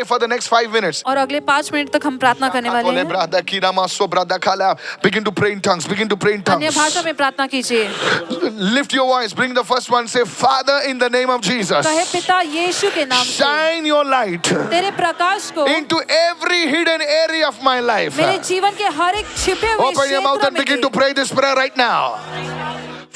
for the next 5 minutes. और अगले 5 minute तक हम प्रार्थना करने वाले हैं। Begin to pray in tongues. Begin to pray in अन्य tongues. भाषा में प्रार्थना कीजिए। Lift your voice. Bring the first one. Say, Father, in the name of Jesus, कहे पिता यीशु के नाम से shine your light तेरे प्रकाश को into every hidden area of my life. मेरे जीवन के हर एक छिपे हुए Open your mouth क्षेत्र and में begin to they. pray this prayer right now.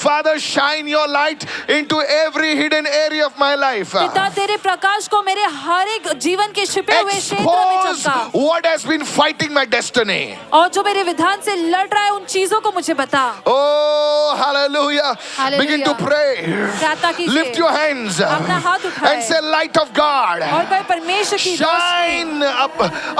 Father, shine your light into every hidden area of my life. पिता तेरे प्रकाश को मेरे हर एक जीवन के छिपे हुए क्षेत्र में Expose चमका what has been fighting my destiny. और जो मेरे विधान से लड़ रहा है उन चीजों को मुझे बता। Oh, hallelujah. Hallelujah. Begin to pray. प्रार्थना कीजिए। Lift your hands अपना हाथ उठाए and say, Light of God, और कहे परमेश्वर की रोशनी shine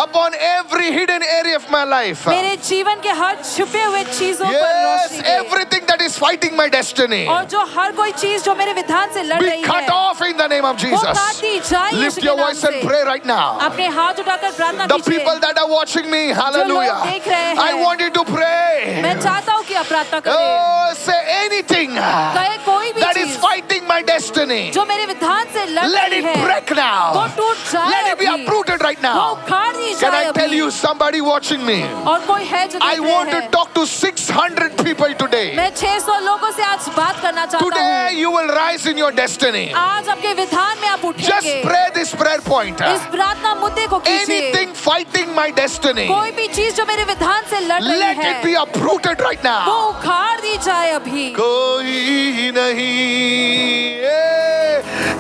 upon every hidden area of my life. मेरे जीवन के हर छुपे हुए चीजों पर Yes, Roshni they. everything that is fighting my destiny, और जो हर कोई चीज जो मेरे विधान से लड़ be रही cut है off in the name of वो Jesus. काट दी जाए यीशु Lift के your नाम voice and से। pray right now. अपने हाथ उठाकर प्रार्थना The कीजिए। people that are watching me, hallelujah, देख रहे हैं, I want you to pray. मैं चाहता हूँ कि आप प्रार्थना करें। Oh, say anything कहे कोई भी that is चीज fighting my destiny, जो मेरे विधान से लड़ let रही it है break वो now. टूट जाए Let it be अभी। uprooted right वो now. उखाड़ दी Can जाए I tell अभी। you, somebody watching me, और कोई है जो I देख रहे want to हैं। talk to 600 people today. मैं 600 लोगों से आज बात करना चाहता Today हूँ। you will rise in your destiny. आज आपके विधान में आप Just उठेंगे। pray this prayer point. इस प्रार्थना मुद्दे को कीजिए। Anything fighting my destiny, कोई भी चीज जो मेरे विधान से लड़ रही let है it be uprooted right वो now. उखाड़ दी जाए अभी। कोई नहीं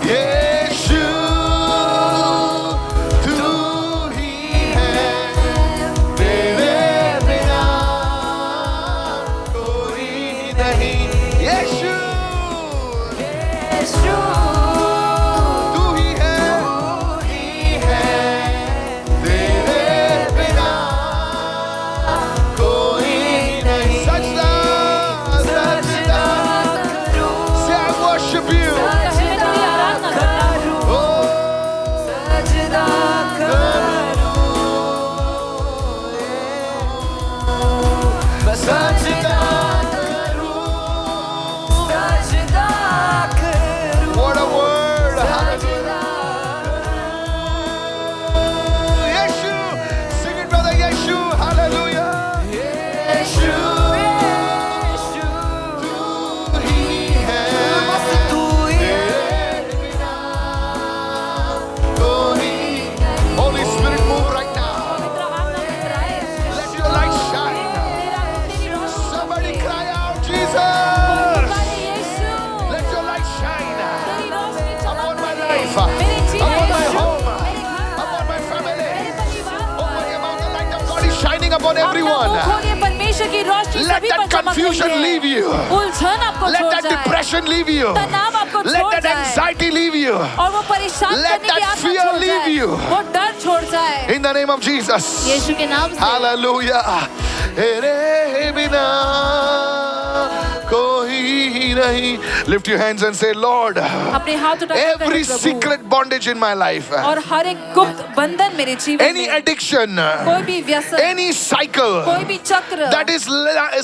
यीशु तू ही है, तेरे बिना कोई नहीं। यीशु तू ही है, तेरे बिना कोई नहीं। सजदा सजदा, say I worship you. कहे मैं तेरी आराधना करता हूँ। Oh, सजदा what a word. Yeshu, sing it, brother. Yeshu, hallelujah. Yeshu, तू ही है, तेरे बिना कोई नहीं। Holy Spirit, move right now. पवित्र आत्मा अंदर आए। Let your light shine. तेरी रोशनी Somebody से। cry out, कोई Jesus. पुकारे यीशु। Let your light shine तेरी रोशनी upon my चमके। life, मेरे जीवन upon my में, home, मेरे घर में, upon my family. मेरे परिवार Open your में। mouth, the light of God is shining upon अपना everyone. मुंह खोलिए, परमेश्वर की रोशनी Let सभी that पर चमक confusion रही है। leave you. उलझन आपको Let छोड़ that जाए। depression leave you. तनाव आपको Let छोड़ that जाए। anxiety leave you. और वो परेशान Let करने की that आत्मा fear छोड़ leave जाए। you. वो डर छोड़ जाए। In the name of Jesus. यीशु के नाम से। Hallelujah. तेरे बिना कोई नहीं. Lift your hands and say, Lord, अपने हाथ उठाकर कहे, every Prabhu, secret bondage in my life, और हर एक गुप्त बंधन मेरे जीवन any में, addiction, कोई भी व्यसन, any cycle कोई भी चक्र that is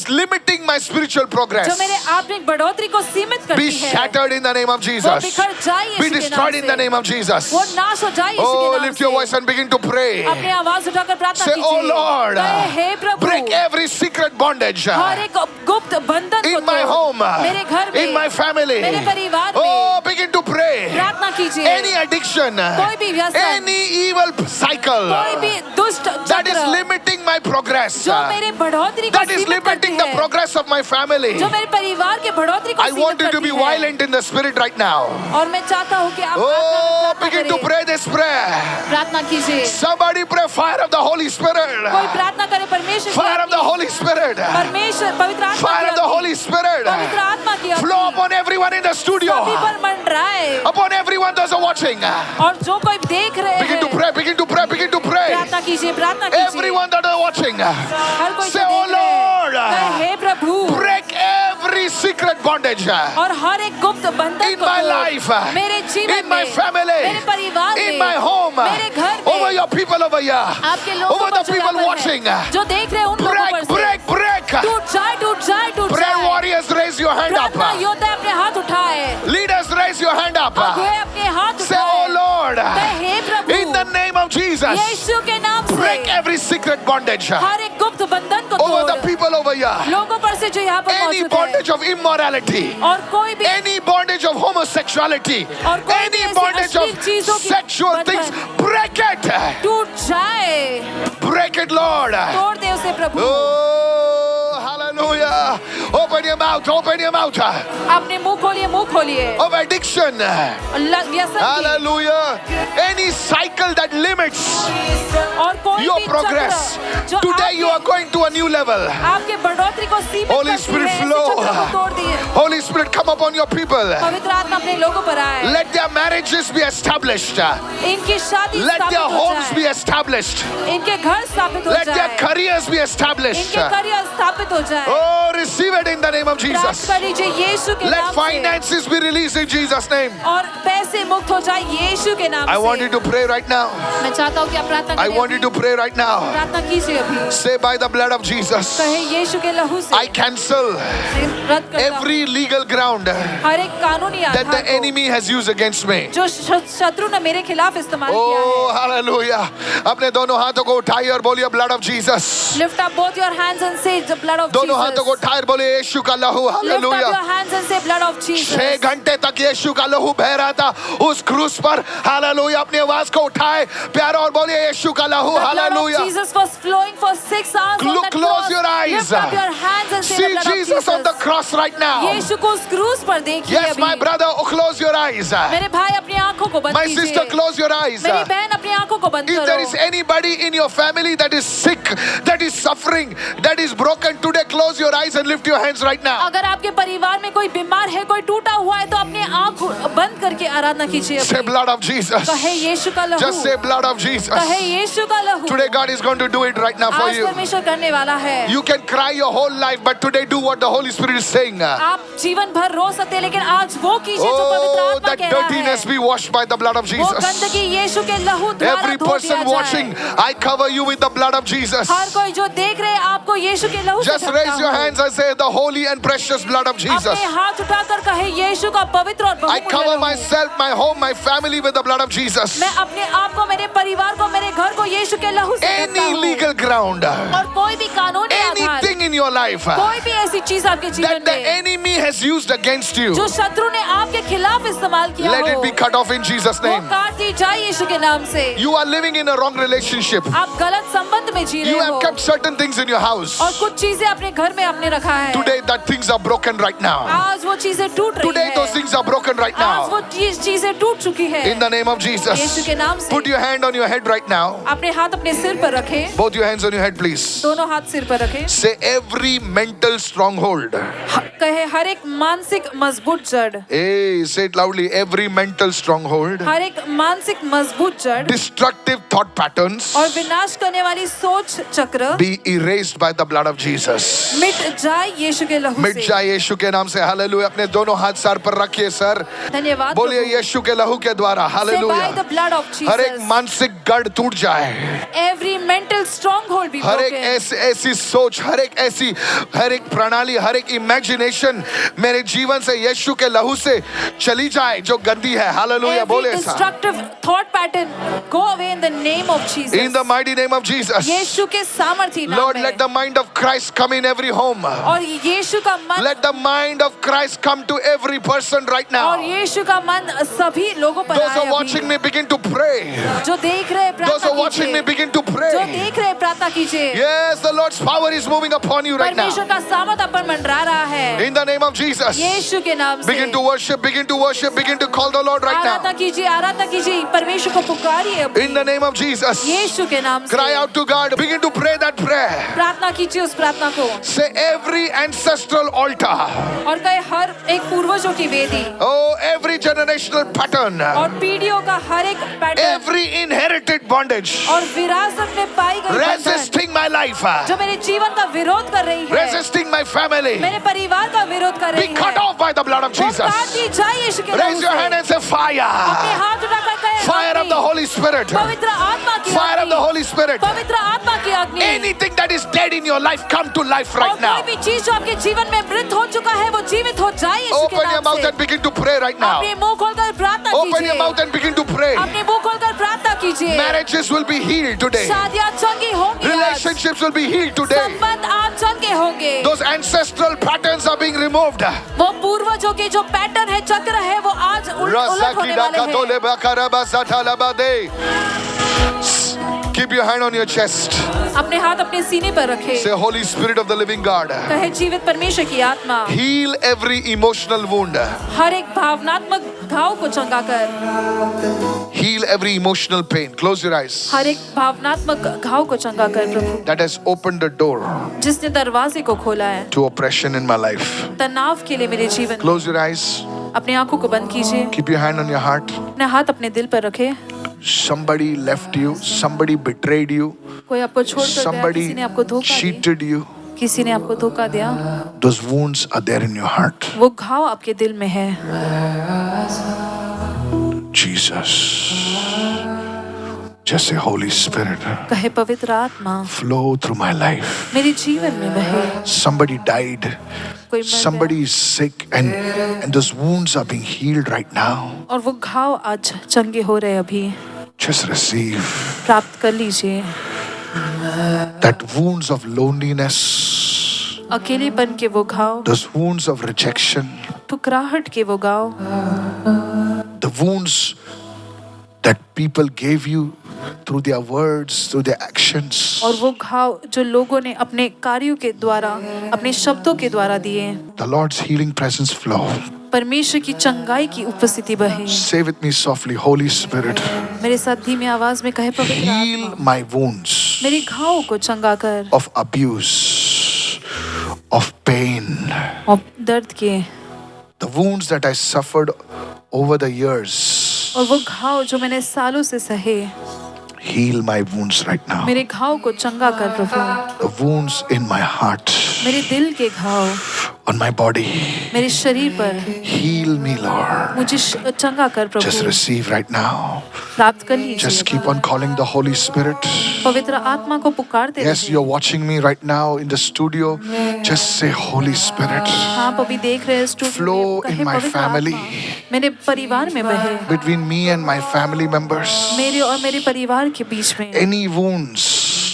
limiting my spiritual जो progress, मेरे आत्मिक बढ़ोतरी को सीमित be करती है, shattered in the name of वो Jesus. बिखर जाए Be यीशु के destroyed नाम in the से। name of Jesus. वो नाश हो जाए यीशु Oh, के नाम lift your से। voice and begin to pray. अपने आवाज उठाकर प्रार्थना Say, कीजिए। oh Lord, कहे, हे प्रभु, break every secret bondage हर एक गुप्त बंधन को in my तोड़। home, मेरे घर में, in my family. मेरे परिवार में। Oh, begin to pray. प्रार्थना कीजिए। Any addiction, कोई भी व्यसन, any evil cycle कोई भी दुष्ट that is चक्र limiting my progress, जो मेरे बढ़ोतरी को that is सीमित करती limiting the है, progress of my family. जो मेरे परिवार के बढ़ोतरी को I want सीमित you to करती be है। violent in the spirit right now. और मैं चाहता हूँ कि आप Oh, प्रार्थना begin to करें। pray this prayer. प्रार्थना कीजिए। Somebody pray fire of the Holy Spirit. कोई प्रार्थना करे परमेश्वर की Fire of the आत्मा- Holy Spirit. परमेश्वर पवित्र आत्मा Fire की of the आत्मा- Holy Spirit. पवित्र आत्मा की आत्मा Flow upon everyone in the studio. सभी पर मंडराए Upon everyone those are watching. और जो कोई देख रहे Begin to हैं pray, begin to pray, begin to pray. प्रार्थना कीजिए प्रार्थना कीजिए Everyone that are watching. हर कोई Say, जो oh देख रहे हैं, Lord, कहे, हे प्रभु break every secret bondage और हर एक गुप्त बंधन in को my तोड़। life, मेरे जीवन in my में, family, मेरे परिवार in में, my home, मेरे घर में, over your people over here, आपके लोगों over पर the जो people यहाँ पर watching. है, जो देख रहे हैं उन लोगों पर Break, से break, break. टूट जाए टूट जाए टूट Prayer जाए warriors, raise your hand up. प्रार्थना योद्धा अपने हाथ उठाए Leaders, raise your hand up. अगुए अपने हाथ Say, oh उठाए Lord, कहे, हे प्रभु in the name of Jesus, secret bondage हर एक गुप्त बंधन को over the तोड़ people over here. लोगों पर से जो यहाँ पर Any मौजूद है bondage of immorality, और कोई भी any bondage of homosexuality, और कोई भी any ऐसी bondage of अश्लील चीजों की sexual बंधन things, break it. टूट जाए Break it, Lord. तोड़ दे उसे प्रभु Oh, hallelujah. Open your mouth, open your mouth. अपने मुंह खोलिए Of addiction. व्यसन की Hallelujah. Any cycle that limits और कोई your भी progress. चक्र जो Today you are going to a new level. आपके बढ़ोतरी को सीमित Holy करती Spirit है, ऐसे flow. चक्र को तोड़ दिए Holy Spirit, come upon your people. पवित्र आत्मा अपने लोगों पर आए Let their marriages be established. इनकी शादी Let स्थापित their हो homes be जाए established. इनके घर स्थापित हो Let their जाए careers be established. इनके करियर स्थापित हो जाए Oh, receive it in the name of प्राप्त Jesus. कर लीजिए यीशु के Let नाम से finances be released in Jesus' name. और पैसे मुक्त हो जाए यीशु के नाम I want you से to pray right now. मैं चाहता हूँ कि आप प्रार्थना I करें want you to pray right now. प्रार्थना कीजिए अभी Say by the blood of Jesus, कहे यीशु के लहू से I cancel रद्द करता हूँ every legal ground हर एक कानूनी that आधार the को enemy has used against me. जो शत्रु ने मेरे खिलाफ इस्तेमाल किया Oh, है hallelujah. अपने दोनों हाथों को उठाइए और बोलिए blood of Jesus. lift up both your hands and say the blood of दोनों हाथों को Jesus उठाए और बोलिए यीशु का लहू. lift up Hallelujah. your hands and say blood of Jesus 6 घंटे तक यीशु का लहू बह रहा था उस क्रूस पर. हालेलुया. अपनी आवाज को उठाए प्यारा और बोलिए यीशु का लहू. The blood of hallelujah. Jesus was flowing for 6 hours on that Close cross. your eyes. Lift up your hands and say See the blood of Jesus on the Jesus. cross right now. यीशु को उस क्रूस पर देखिए Yes, my अभी brother, close your eyes. मेरे भाई अपनी आंखों को बंद My sister, कीजिए close your eyes. मेरी बहन अपनी आंखों को बंद If there is करो anybody in your family that is sick, that is suffering, that is broken today, close your eyes and lift your hands right now. अगर आपके परिवार में कोई बीमार है कोई टूटा हुआ है तो अपनी आंख बंद करके आराधना कीजिए Say अभी। blood of Jesus. कहे यीशु का लहू Just say blood of Jesus. कहे यीशु का लहू Today God is going to do it right now for आज you. परमेश्वर करने वाला है You can cry your whole life, but today do what the Holy Spirit is saying. आप जीवन भर रो सकते हैं लेकिन आज वो कीजिए जो पवित्र Oh, आत्मा that कह रहा dirtiness है be washed by the blood of वो Jesus. गंदगी यीशु के लहू द्वारा Every धो दिया person watching, जाए I cover you with the blood of Jesus. हर कोई जो देख रहे हैं आपको यीशु के लहू से Just ढकता raise your हूँ। hands and say the holy and precious blood of Jesus. अपने हाथ उठाकर कहे यीशु का पवित्र और I बहुमूल्य cover लहू। myself, my home, my family with the blood of Jesus. मैं अपने आप को मेरे परिवार को मेरे घर को यीशु के लहू से ढकता Any हूँ। legal ground, और कोई भी कानूनी आधार anything in your life कोई भी ऐसी चीज आपके जीवन that the में enemy has used against you, जो शत्रु ने आपके खिलाफ इस्तेमाल किया let it हो be cut off in Jesus' वो name. काट दी जाए यीशु के नाम से You are living in a wrong relationship. आप गलत संबंध में जी You रहे have हो kept certain things in your house. और कुछ चीजें अपने घर में आपने रखा है Today that things are broken right now. आज वो चीजें टूट रही Today those है things are broken right आज वो now. चीजें टूट चुकी है In the name of Yeshu Jesus. के नाम से Put your hand on your head right now. अपने हाथ अपने सिर पर रखें Both your hands on your head, please. दोनों हाथ सिर पर रखें Say every mental stronghold. कहे हर एक मानसिक मजबूत जड़ Hey, say it loudly. Every mental stronghold. हर एक मानसिक मजबूत जड़ Destructive thought patterns और विनाश करने वाली सोच चक्र be erased by the blood of Jesus. मिट जाए यीशु के लहू मिट से जाए यीशु के नाम से. हालेलुया. अपने दोनों हाथ सर पर रखिए सर. धन्यवाद बोलिए प्रभु। यीशु के लहू के द्वारा. Say by hallelujah. the blood of हर एक Jesus मानसिक गढ़ टूट जाए. every mental stronghold be हर एक broken ऐसी सोच, हर एक प्रणाली, हर एक इमेजिनेशन मेरे जीवन से यीशु के लहू से चली जाए जो गंदी है. हालेलुया. every बोले ऐसा. destructive thought pattern go away in the name of Jesus In the mighty name of Jesus. यीशु के सामर्थी नाम Lord, में let the mind of Christ come in every home. और यीशु का मन Let the mind of Christ come to every person right now. और यीशु का मन सभी लोगों पर Those who आए are watching अभी। me begin to pray. जो देख रहे हैं Those who प्रार्थना are watching me कीजिए begin to जो pray. देख रहे हैं प्रार्थना कीजिए Yes, the Lord's power is moving upon you right now. परमेश्वर का सामर्थ अपन मंडरा रहा है In the name of Jesus. यीशु के नाम से Begin to worship, begin to worship, begin to call the Lord right Aradhana now. कीजिए परमेश्वर को पुकारिए अभी। In the name of Jesus. यीशु के नाम से Cry out to God. Begin to pray that prayer. प्रार्थना कीजिए उस प्रार्थना को Say every ancestral altar. और कहे हर एक पूर्वजों की वेदी Oh, every generational pattern. और पीढ़ियों का हर एक पैटर्न Every inherited bondage. और विरासत में पाई गई बंधन Resisting my life. जो मेरे जीवन का विरोध कर रही है Resisting my family. मेरे परिवार का विरोध कर Be रही cut है off by the blood of वो काट Jesus. दी जाए यीशु के Raise नाम your से hand and say अपने fire. हाथ उठाकर कहे Fire of अग्नि, the Holy Spirit. पवित्र आत्मा की Fire of अग्नि, the Holy Spirit. पवित्र आत्मा की अग्नि। Anything that is dead in your life come to life और right now. कोई भी चीज जो आपके जीवन में मृत हो चुका है वो जीवित हो जाए यीशु के Open your नाम mouth से। and begin to pray right now. अपने मुंह खोलकर प्रार्थना Open your कीजिए। mouth and begin to pray. अपने मुंह खोलकर प्रार्थना कीजिए। Marriages will be healed today. शादियां चंगी होंगी आज। Relationships will be healed today. संबंध आज चंगे होंगे। Those ancestral patterns are being removed. वो पूर्वजों के जो पैटर्न है, चक्र है, वो आज उलट होने वाले हैं। Keep your hand on your chest. अपने हाथ अपने सीने पर रखे। Say, Holy Spirit of the living God, कहे जीवित परमेश्वर की आत्मा, heal every emotional wound. हर एक भावनात्मक घाव को चंगा कर। Heal every emotional pain. Close your eyes. हर एक भावनात्मक घाव को चंगा कर प्रभु, That has opened the door जिसने दरवाजे को खोला है to oppression in my life. तनाव के लिए मेरे जीवन। Close your eyes. अपनी आंखों को बंद कीजिए। Keep your hand on your heart. अपने हाथ अपने दिल पर रखे। Somebody left you. Somebody betrayed you. कोई आपको छोड़ कर गया, Somebody किसी ने आपको धोखा दिया, cheated you. किसी ने आपको धोखा दिया। Those wounds are there in your heart. वो घाव आपके दिल में है। Jesus. Just say, Holy Spirit, कहे पवित्र आत्मा flow through my life. मेरे जीवन में बहे। Somebody died. कोई मर Somebody is sick and those wounds are being healed right now. गया और वो घाव आज चंगे हो रहे अभी। Just receive प्राप्त कर लीजिए। that wounds of loneliness, अकेलेपन के वो घाव, those wounds of rejection, ठुकराहट के वो घाव, the wounds that people gave you through their words, through their actions. और वो घाव जो लोगों ने अपने कार्यों के द्वारा, अपने शब्दों के द्वारा दिए। The Lord's healing presence flow. परमेश्वर की चंगाई की उपस्थिति बहे। Say with me softly, Holy Spirit, मेरे साथ धीमी आवाज में कहे पवित्र heal आत्मा, my wounds मेरी घाव को चंगा कर of abuse, of pain, और दर्द के, the wounds that I suffered over the years. और वो घाव जो मैंने सालों से सहे, Heal my wounds right now. मेरे घाव को चंगा कर प्रभु। The wounds in my heart, मेरे दिल के घाव, on my body. मेरे शरीर पर Heal me, Lord. मुझे चंगा कर Just प्रभु। receive right now. प्राप्त कर Just लीजिए। keep on calling the Holy Spirit. पवित्र आत्मा को पुकारते Yes, रहिए। you're watching me right now in the studio. Just say, Holy Spirit, हाँ, अभी देख रहे हैं स्टूडियो flow में, in कहे my पवित्र family. आत्मा मेरे परिवार में बहे, between me and my family members. मेरे और मेरे परिवार के बीच में Any wounds,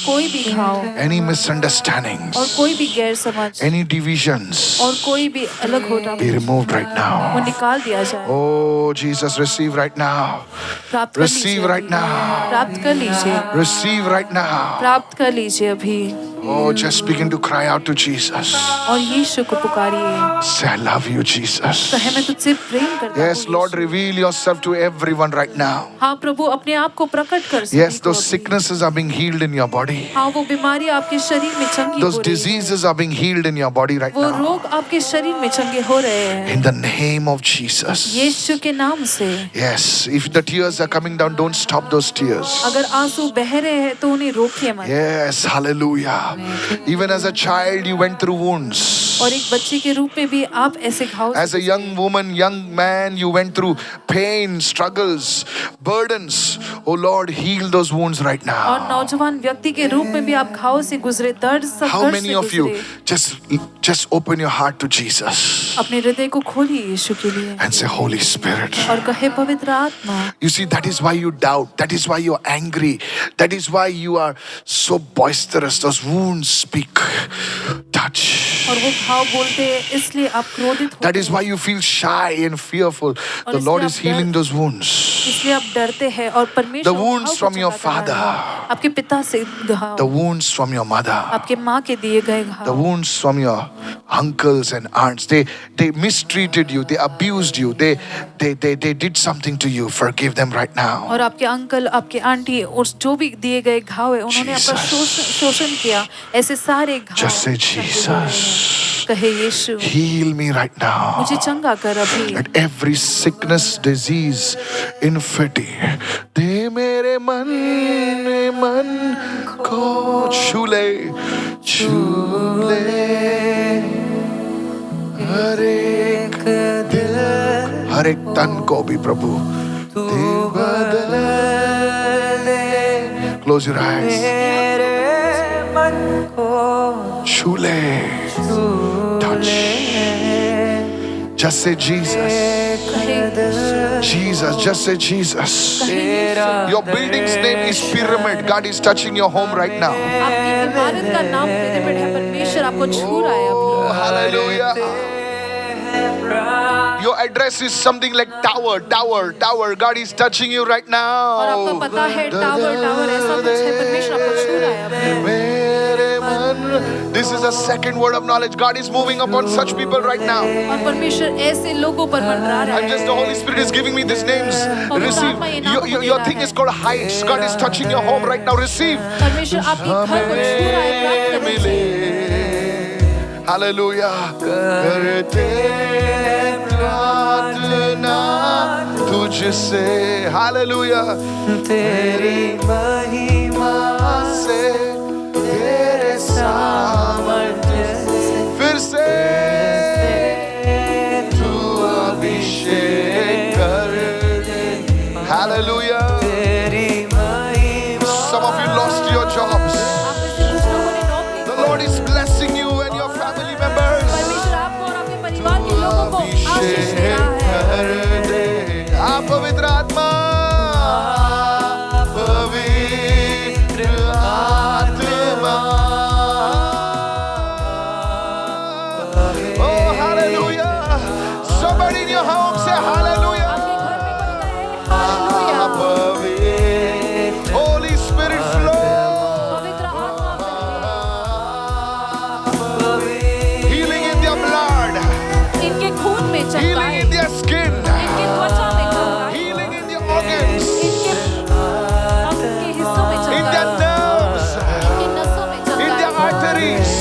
कोई भी घाव any misunderstandings, और कोई भी गैर समझ any divisions और कोई भी अलग होना be removed right वो now. निकाल दिया जाए। Oh, Jesus, receive right now. प्राप्त कर Receive लीजिए right अभी। now. प्राप्त कर लीजिए। Receive right now. प्राप्त कर लीजिए अभी Oh, just begin to cry out to Jesus. और यीशु को पुकारिए। Say, I love you, Jesus. कहे मैं तुझसे प्रेम करता Yes, हूँ। Lord, reveal yourself to everyone right now. हाँ प्रभु, अपने आप को प्रकट कर सभी Yes, को those अभी। sicknesses are being healed in your body. हाँ, वो बीमारी आपके शरीर में चंगी Those हो रही है। diseases are being healed in your body right वो now. रोग आपके शरीर में चंगे हो रहे हैं In the name of Jesus. यीशु के नाम से। Yes, if the tears are coming down, don't stop those tears. अगर आंसू बह रहे हैं तो उन्हें रोकिए मत। Yes, hallelujah. Even as a child, you went through wounds. और एक बच्चे के रूप में भी आप ऐसे घाव से As a young woman, young man, you went through pain, struggles, burdens. Oh Lord, heal those wounds right और now. नौजवान व्यक्ति के रूप में भी आप घाव से गुजरे, दर्द How संघर्ष many से of you गुजरे। just open your heart to Jesus अपने हृदय को खोलिए यीशु के लिए and say, Holy Spirit. और कहे पवित्र आत्मा। You see, that is why you doubt. That is why you're angry. That is why you are so boisterous. Those wounds speak. Touch. और वो घाव बोलते हैं, इसलिए आप क्रोधित हो। That is why you feel shy and fearful. The Lord is healing those wounds. इसलिए आप डरते हैं और परमेश्वर The wounds घाव को from your चंगा कर रहा है। father. आपके पिता से घाव, The wounds from your mother. आपके माँ के दिए गए The घाव, wounds from your uncles and aunts. They mistreated you. They abused you. They did something to you. Forgive them right now. और आपके अंकल, आपके आंटी और जो भी दिए गए घाव है, उन्होंने आपका शोषण किया। ऐसे सारे घाव Just say, Jesus. कहे यीशु, Heal me right now. मुझे चंगा कर अभी। Let every sickness, disease, infirmity, दे मेरे मन को छू ले हर एक दिल, हर एक तन को भी प्रभु दे बदल Close your eyes. मेरे मन को छू ले. Touch. Just say Jesus. Jesus. Just say Jesus. Your building's name is Pyramid. God is touching your home right now. आपकी इमारत का नाम पिरामिड है, परमेश्वर आपको छू रहा है अभी. Oh, hallelujah. Your address is something like tower. God is touching you right और आपका now. पता है टावर ऐसा कुछ है, परमेश्वर आपको छू रहा है अभी. मेरे मन. This is a second word of knowledge. God is moving upon such people right now. और परमेश्वर ऐसे लोगों पर मंडरा रहा And just है. the Holy Spirit is giving me these names. Receive. Your thing is called heights. God is touching your home right now. Receive. परमेश्वर आपके घर को छू रहा है, प्राप्त करने से. Hallelujah. करते प्रार्थना तुझसे. Hallelujah. तेरी महिमा से तेरे सामर्थ्य फिर से तू अभिषेक कर दे. Hallelujah. तेरी महिमा Some of you lost your jobs. आप में से कुछ लोगों ने नौकरी The Lord is blessing you and your family members. परमेश्वर आपको और आपके परिवार के लोगों को आशीष दे रहा है. आप पवित्र आत्मा. पवित्र आत्मा. Oh, hallelujah. Somebody in your home say hallelujah. आपके घर में कोई कहे हालेलुया. Holy Spirit flow. पवित्र आत्मा Healing in their blood. इनके खून में Healing चमकाए, in their skin. इनके त्वचा में चमकाए, Healing in their organs. इनके अंग के हिस्सों में In their चमकाए, nerves. इनकी नसों में In their चमकाए, arteries.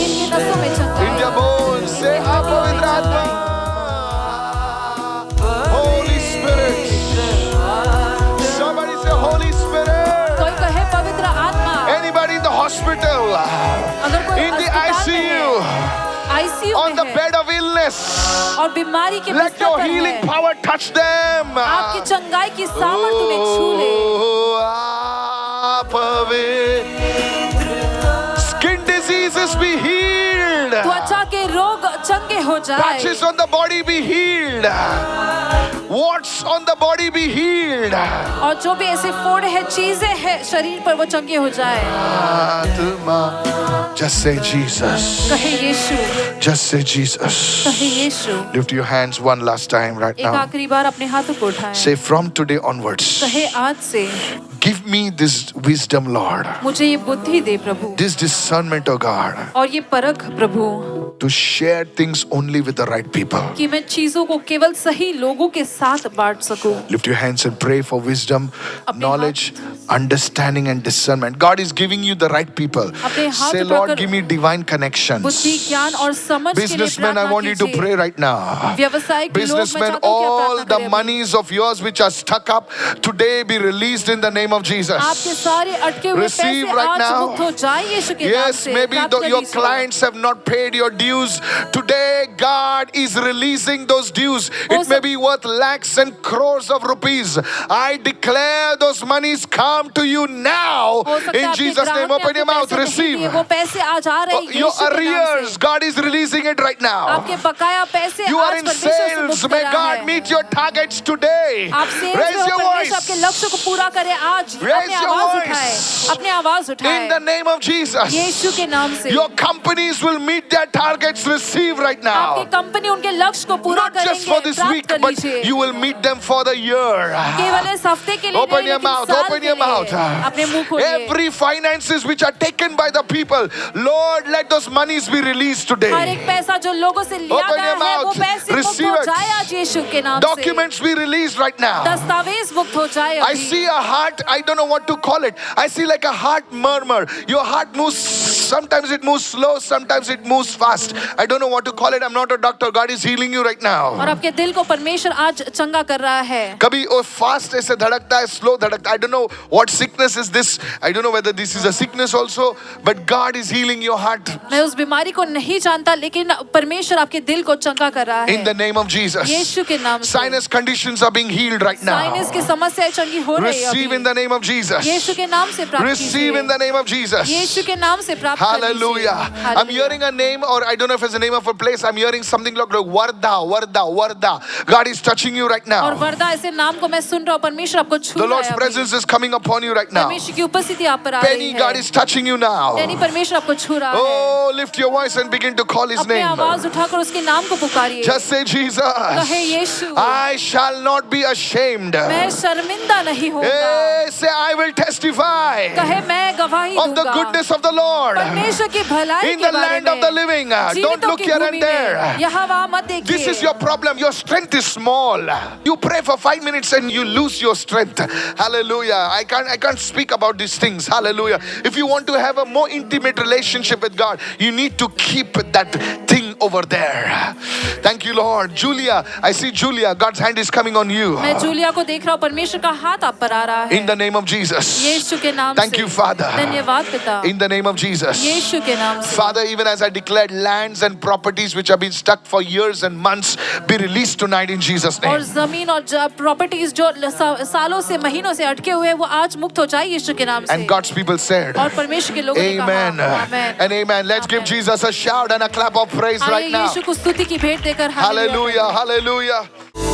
इनकी नसों में In their चमकाए. bones. Say, "Ah, पवित्र आत्मा." Holy Spirit. Somebody say, Holy Spirit. कोई कहे पवित्र आत्मा. Anybody in the hospital, अगर कोई in the अस्पताल में ICU, है, ICU on the में है bed of illness, और बीमारी के let बिस्तर your पर healing है, power touch them. आपकी चंगाई की सामर्थ उन्हें छू ले. Oh, ah, पवित्र. Skin diseases be healed. त्वचा के रोग चंगे हो जाए. Patches on the body be healed. Warts on the body be healed. और जो भी ऐसे फोड़े हैं, चीजें हैं शरीर पर, वो चंगे हो जाए. Atma. Just say Jesus. कहे यीशु, Just say Jesus. कहे यीशु. Lift your hands one last time right एक now. आखिरी बार अपने हाथों को उठाएं. Say from today onwards. कहे आज से Give me this wisdom, Lord. मुझे ये बुद्धि दे प्रभु, This discernment, oh God. और ये परख प्रभु, To share things only with the right people. कि मैं चीजों को केवल सही लोगों के साथ बांट सकूं. Lift your hands and pray for wisdom, अपने knowledge, understanding and discernment. God is giving you the right people. अपने हाथ Say, उठाकर Lord, give me divine connections. बुद्धि, ज्ञान और समझ के लिए Businessmen, I प्रार्थना want you to कीजिए. pray right now. व्यवसाय के लोग, मैं Businessmen, चाहता हूं कि आप all प्रार्थना the करें. monies of yours which are stuck up today be released in the name of Jesus. आपके सारे अटके हुए Receive पैसे right आज now. मुक्त हो जाए यीशु के नाम Yes, से. maybe प्राप्त कर your लीजिए. clients have not paid your dues. Today, God is releasing those dues. हो It may सक- be worth lakhs and crores of rupees. I declare those monies come to you now. हो सकता है In आपके Jesus' ग्राहक name, ने open आपको your mouth, पैसे नहीं receive. दिए, वो पैसे आज आ रहे हैं Your यीशु के नाम arrears, से. God is releasing it right now. आपके बकाया पैसे You are आज in परमेश्वर से sales. मुक्त May करा God है. meet your targets today. आप सेल्स में Raise हो, your परमेश्वर आपके voice. लक्ष्य को पूरा करे आज. Raise अपनी your आवाज voice. उठाए, अपनी आवाज In the उठाए name of Jesus. यीशु के नाम से. Your companies will meet their targets. Receive right now. आपकी कंपनी उनके लक्ष्य को पूरा Not just करेंगे. for this प्राप्त week, कर but लीजिए. you will meet them for the year. केवल इस हफ्ते के लिए Open नहीं, your लेकिन mouth. साल Open के your लिए. mouth. अपने मुंह खोलिए. Every finances which are taken by the people, Lord, let those monies be released her today. एक पैसा जो लोगों से लिया Open गया your है, वो mouth. पैसे मुक्त Receive हो it. जाए आज यीशु के नाम से. Documents be released right now. दस्तावेज मुक्त हो जाए I अभी. see a heart, I don't know what to call it. I see like a heart murmur. Your heart moves, sometimes it moves slow, sometimes it moves fast. I don't know what to call it. I'm not a doctor. God is healing you right और now. आपके दिल को परमेश्वर आज चंगा कर रहा है. कभी वो fast ऐसे धड़कता है, slow धड़कता है. I don't know what sickness is this. I don't know whether this is a sickness also, but God is healing your heart मैं उस बीमारी को नहीं जानता, लेकिन परमेश्वर आपके दिल को चंगा कर रहा in the है name of Jesus. यीशु के नाम से। Sinus conditions are being healed right now. Sinus की समस्याएं चंगी हो रही है Receive in the name of Jesus. यीशु के नाम से प्राप्त Receive in the name of Jesus. यीशु के नाम से प्राप्त Hallelujah. I'm hearing a name, or I don't know if it's the name of a place. I'm hearing something like Varda. God is touching you right और now. वरदा ऐसे नाम को मैं सुन रहा हूँ, परमेश्वर आपको छू The रहा Lord's है अभी। presence is coming upon you right now. परमेश्वर की उपस्थिति आप पर आ रही Penny, God है। is touching you now. यानी परमेश्वर आपको छू रहा है। Oh, lift your voice and begin to call His अपने name. आवाज उठाकर उसके नाम को पुकारिए। Just say, Jesus, कहे यीशु, I shall not be ashamed. मैं शर्मिंदा नहीं होगा। Hey, say, I will testify कहे मैं गवाही of the दूंगा goodness of the Lord परमेश्वर की भलाई in के the बारे land of में। the living. Don't जीवितों look की here भूमि and there. में यहाँ वहाँ मत देखिए। This is your problem. Your strength is small. You pray for 5 minutes and you lose your strength. Hallelujah. I can't speak about these things. Hallelujah. If you want to have a more intimate relationship with God, you need to keep that thing over there. Thank you, Lord. Julia, I see Julia. God's hand is coming on you. मैं Julia को देख रहा हूँ, परमेश्वर का हाथ आप पर आ रहा है। In the name of Jesus. यीशु के नाम Thank से। you, Father. धन्यवाद पिता। In the name of Jesus. यीशु के नाम से। Father, even as I declared lands and properties which have been stuck for years and months be released tonight in Jesus' और name. जमीन और प्रॉपर्टीज जो सालों से महीनों से अटके हुए हैं, वो आज मुक्त हो जाए यीशु के नाम से। And God's people said, और परमेश्वर के लोगों ने Amen कहा, आमेन। and amen. Let's give Jesus a shout and a clap of praise आइए right now. यीशु को स्तुति की भेंट देकर Hallelujah, hallelujah.